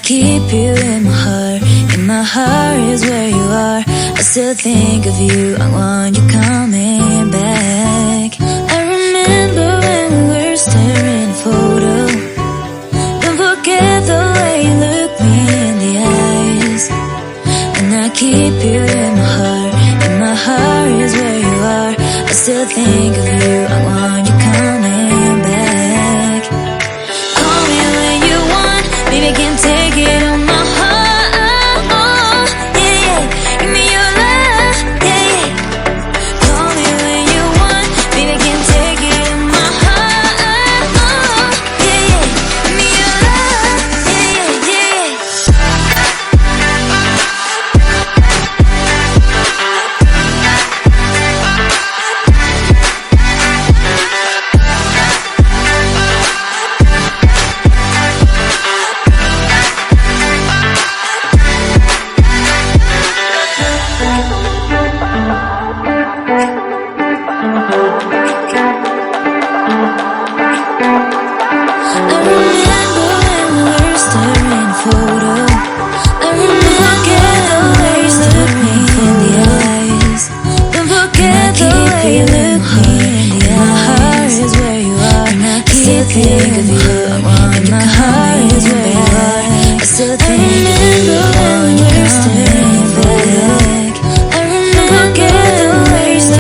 keep you in my heart. In my heart is where you are. I still think of you. I want you coming back.